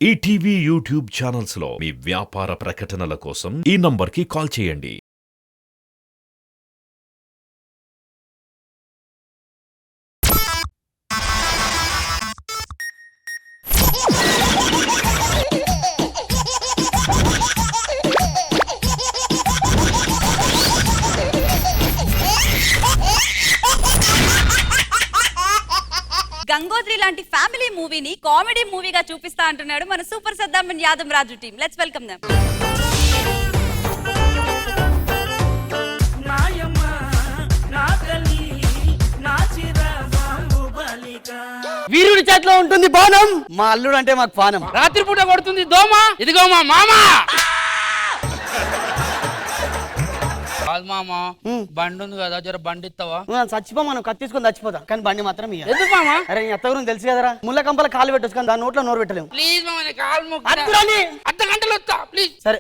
ETV YouTube channels లో మీ వ్యాపార ప్రకటనల కోసం ఈ నంబర్కి కాల్ చేయండి. గంగోత్రి లాంటి ఫ్యామిలీ మూవీని కామెడీ మూవీగా చూపిస్తా అంటున్నాడు మన super Saddaman Yadav Raju team. Let's welcome them. వీరుడి చేతిలో ఉంటుంది బాణం, మా అల్లుడు అంటే మాకు పానం. రాత్రిపూట కొడుతుంది దోమ, ఇదిగో మా మామ. మామ బండి ఉంది కదా, జర బండి ఇస్తావా? చచ్చిపో, మనం కత్తిసుకొని చచ్చిపోతాం, కానీ బండి మాత్రం ఇయ్య. ఎందుకు మామ? అరే నీ అత్త గురించి తెలుసు కదరా, ముళ్ళ కంపల కాలు పెట్టొచ్చు కానీ దాని నోట్లో నోరు పెట్టలేము. ప్లీజ్ మామ, కాలు అద్దురాని. అర్ధ గంటలు వస్తా ప్లీజ్. సరే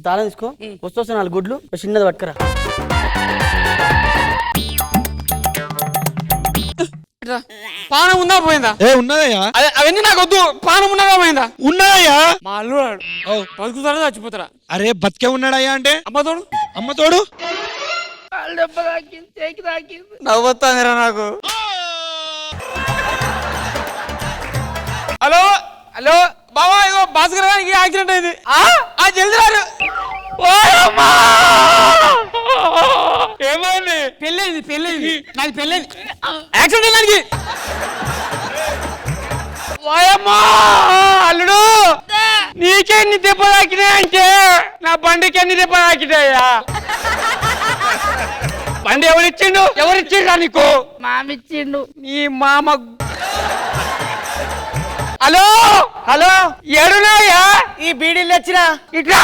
తాళం తీసుకో, వస్తూ 4 గుడ్లు చిన్నది పట్టుకురా. పానం ఉందా పోయిందా? ఉన్నదయ్యా. అవన్నీ నాకు వద్దు. పానం ఉన్నదా పోయిందా? ఉన్నదయ్యా. మా అల్లుడు బతుకుతాడా చచ్చిపోతారా? అరే బతికే ఉన్నాడయ్యా అంటే అమ్మతోడు అమ్మతోడు నవ్వుతాందిరా నాకు. హలో హలో బాబా, ఇగో భాస్కర్ గారికి యాక్సిడెంట్ అయింది. జల్ది రారు. ఏమైంది? పెళ్ళైంది నాది, పెళ్ళైంది. యాక్సిడెంట్ దానికి. అల్లుడు నీకే ఎన్ని దెబ్బ తాకినాయి అంటే నా బండికి ఎన్ని దెబ్బ తాకినాయా? బండి ఎవరిచ్చిండు నీకు? మామిచ్చిండు. నీ మామ. హలో హలో, ఏడున్నాయా? ఈ బీడీలు తెచ్చినా ఇట్లా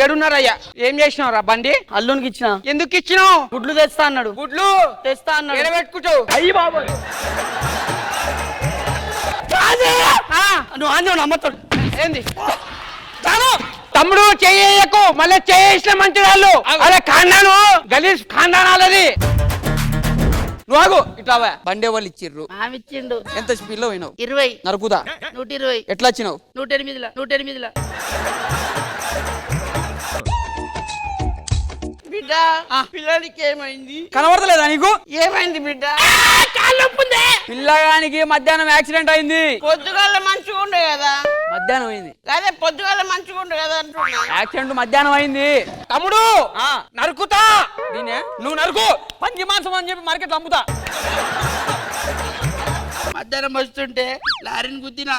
ఏడున్నారయ్యా. ఏం చేసినావురా బండి? అల్లునికి ఇచ్చిన. ఎందుకు ఇచ్చినావు? గుడ్లు తెస్తా అన్నాడు. గుడ్లు తెస్తా అన్నాడు. ఎడబెట్టుకుంటావు. అయ్యి బాబు, నువ్వు అన్న అమ్మతోడు ఏంది తమ్ముడు? చెయ్యకు, మళ్ళీ చేసిన మంచి వాళ్ళు. అదే ఖాండాను, గలీజ్ ఖాండానాలది. నువ్వు ఆగు. ఇట్లా బండి వాళ్ళు ఇచ్చిర్రు. మామిచ్చిండు. ఎంత స్పీడ్ లో పోయినావు? 20. నరుకుదా? 120. ఎట్లా వచ్చినావు? 108. బిడ్డ పిల్లలకి ఏమైంది? కనబడతలేదా నీకు? ఏమైంది బిడ్డ? పిల్లగానికి మధ్యాహ్నం యాక్సిడెంట్ అయింది. పొద్దుగాల మంచిగా ఉండే కదా. మధ్యాహ్నం అయింది. అదే పొద్దుగాల మంచిగా ఉండే కదా అంటున్నా. యాక్సిడెంట్ మధ్యాహ్నం అయింది. తమ్ముడు నరుకుతా. దీనే నువ్వు నరుకు. పంచి మాంసం అని చెప్పి మార్కెట్ అమ్ముతా. మధ్యాహ్నం వస్తుంటే లారీని గుద్దినా,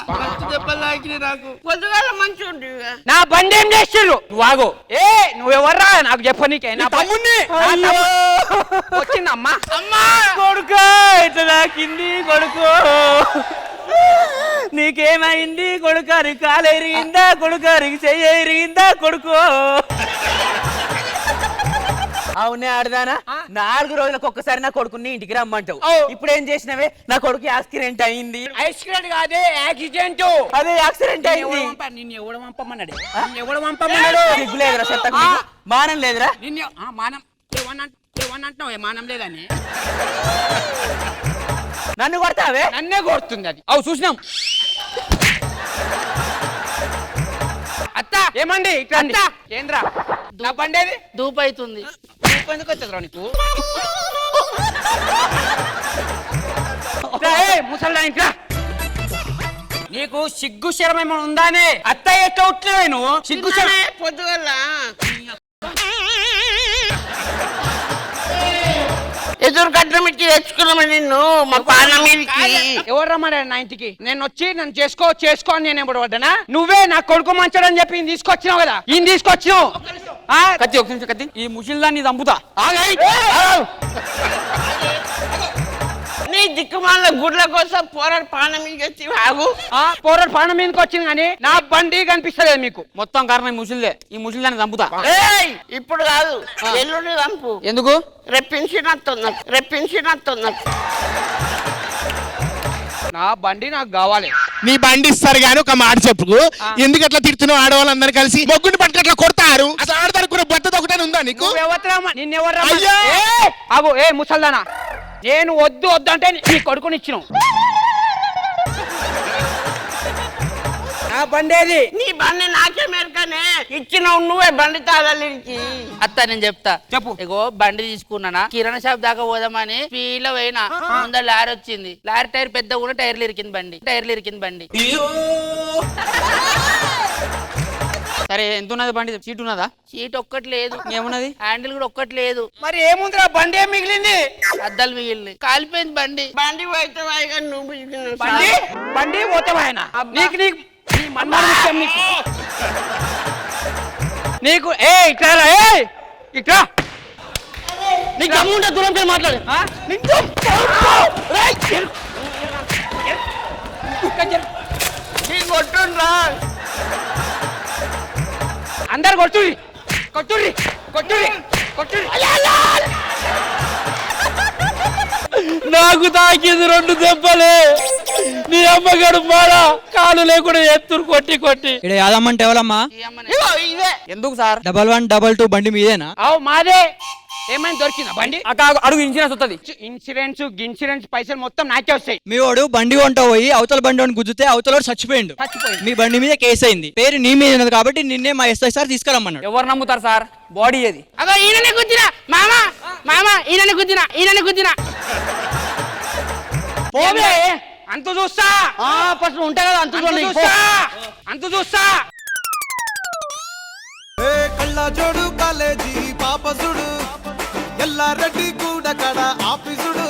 దెబ్బలు తాకినాయి నాకు. పొద్దుగాల మంచిగా ఉండే. నా బండి ఏం చేసిర్రు? నువ్వు ఆగు. నువ్వెవర్రా నాకు చెప్పనీకే? నా తమ్ముడిని. వచ్చిందమ్మా. అమ్మా కొడుకు ఇట్లా నాకింది కొడుకు. నీకేమైంది కొడుకారికి? కాలు ఎరిగిందా కొడుకారికి? చెయ్యి ఎరిగిందా కొడుకు? అవునే ఆడదానా, 4 రోజులకు ఒక్కసారి నా కొడుకుని ఇంటికి రమ్మంటావు. ఇప్పుడు ఏం చేసినవే? నా కొడుకు యాక్సిడెంట్ అయింది. యాక్సిడెంట్ కాదే, యాక్సిడెంట్. అదే యాక్సిడెంట్ అయింది. నిన్ను ఎవడు పంపమన్నాడు? సిగ్గు లేదురా, చెత్తకు మానం లేదురా. నిన్ను మానం ఏమన్నంటున్నావు? మానం లేదని నన్ను కొడతావే? నన్నే కొడుతుంది అది. చూసినాం. అత్త ఏమండి? అత్త ఏంద్రా? నా బండి ఏది? దూపు అవుతుంది. ఎందుకు వచ్చేదిరా నీకు? ముసల్దా ఇంట్రా. నీకు సిగ్గు శరం ఏమైనా ఉందానే? అత్త ఎట్లా ఉట్లేవే నువ్వు? సిగ్గు శరం పొద్దుగల ఎదురు కట్నం ఇచ్చి తెచ్చుకున్నాము నిన్ను మా పాన మీదకి. ఎవరు రమ్మన్నాడు నా ఇంటికి? నేను వచ్చి నన్ను చేసుకో అని నేను ఎప్పుడు పడ్డానా? నువ్వే నా కొడుకు మంచాడని చెప్పి ఈయన తీసుకొచ్చినావు కదా. ఈయన తీసుకొచ్చినావు. కత్తి ఒక నిమిషం, కత్తి. ఈ ముసిల్దాన్ని చంపుతా. నీ దిక్కుమాల గుడ్ల కోసం పోరాడు పానం మీదకి వచ్చి ఆగు. పోరాడు పానం మీదకి వచ్చింది కానీ నా బండి కనిపిస్తలేదు మీకు. మొత్తం కారణం ఈ ముసిల్దే. ఈ ముసిల్దాన్ని చంపుతా. ఇప్పుడు కాదు, ఎల్లుండి చంపు. ఎందుకు? రెప్పించినట్టున్నా. నా బండి నాకు కావాలి. నీ బండి ఇస్తారు గాని ఒక మాట చెప్పుకు. ఎందుకు అట్లా తిడుతున్నావు? ఆడవాళ్ళందరూ కలిసి మొగ్గుని పట్టుకు అట్లా కొడతారు. అసలు ఆడదానికి బద్దత ఒకటే ఉందా నీకు? అగో ముసల్దానా, నేను వద్దు అంటే నీ కొడుకుని ఇచ్చినావు. ఆ బండేది నీ బండి నాకే మేరకనే ఇచ్చినావు నువ్వే బండి తాళాలికి. అత్త నేను చెప్తా చెప్పు. ఇగో బండి తీసుకున్నానా కిరాణా షాప్ దాకా పోదామని స్పీడ్ లో పోయినా ముందర లారీ వచ్చింది. లారీ టైర్ పెద్దగా కూడా టైర్లు ఇరికింది బండి. సరే ఎంత ఉన్నది బండి సీట్ ఉన్నదా సీట్ ఒక్కటి లేదు, ఏమున్నది హ్యాండిల్ కూడా ఒక్కటి లేదు, మరి ఏముందిరా బండి ఏం మిగిలింది? అద్దాలు మిగిలింది, కాలిపోయింది బండి. బండి పోయితే వాయిగా నువ్వు పిలిచినావు. బండి బండి పోతావాయన నీకు నీకు నీ మన్మడు విషయం నీకు ఏ ఇట్లా ఏ ఇట్లా నీకు దమ్ముంటే దూరం పోయి మాట్లాడు. నీకు కొట్టుండ్రా. అందరు కొట్టుర్రి నాకు తాకింది 2 దెబ్బలే నీ అమ్మగారు మారా కాలు లేకుండా ఎత్తురు కొట్టి ఇక్కడ యాదమ్మంటే ఎవరమ్మా? ఇగో ఇదే. ఎందుకు సార్ 11 22 బండి మీదేనా? అవు మాదే. ఏమైనా దొరికిందా బండి? అడుగు ఇన్సూరెన్స్ వస్తుంది ఇన్సూరెన్స్ పైసలు మొత్తం నాకే వస్తాయి. మీ వాడు బండి కొంట పోయి అవతల బండి వాడిని గుద్దితే అవతల చచ్చిపోయిండు. మీ బండి మీద కేసు అయింది, పేరు నీ మీద ఉన్నది కాబట్టి నిన్నే మా ఎస్ఐ సార్ తీసుకురమ్మన్నాడు. ఎవరు నమ్ముతారు సార్? బాడీ ఏది? అగో ఈయననే గుద్దినా మామ ఈయననే గుద్దినా. పోవే అంత చూస్తా. ఫస్ట్ ఉంటాయి కదా అంత చూస్తా. కళ్ళ జోడు కాలేజీ పాపసుడు ఎల్లారెడ్డి కూడా కడ ఆఫీసుడు.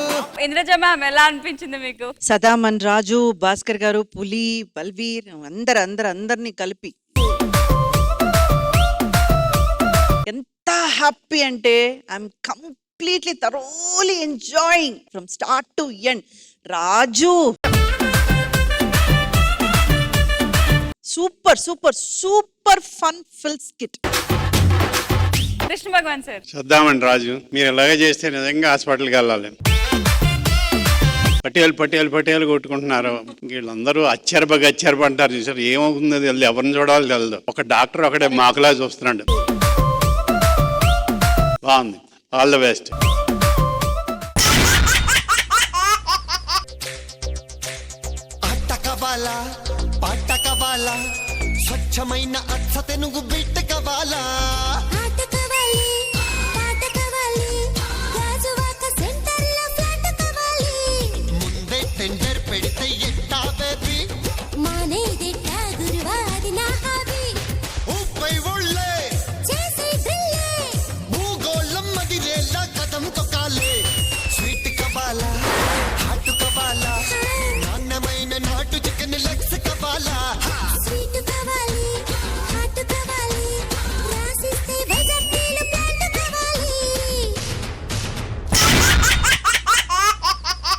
ఇంద్రజ మ్యామ్ ఎలా అనిపించింది మీకు? సదామన్ రాజు, భాస్కర్ గారు, పులి, బల్వీర్ అందరినీ కలిపి ఎంత హ్యాపీ అంటే I'm completely thoroughly enjoying from start to end. Raju super fun filled skit. Krishna Bhagavan sir. చూద్దామండి రాజు, మీరు ఇలాగే చేస్తే నిజంగా హాస్పిటల్కి వెళ్ళాలి. పట్టేలు కొట్టుకుంటున్నారు. వీళ్ళందరూ అచ్చరబ అంటారు చూసారు. ఏమవుతుందో తెలియదు, ఎవరిని చూడాలో తెలియదు. ఒక డాక్టర్ ఒకటే మాకులా చూస్తున్నాడు. బాగుంది, ఆల్ ద బెస్ట్. పాట కవాలా స్వచ్ఛమైన అచ్చ తెనుగు బిట్ట కవాలా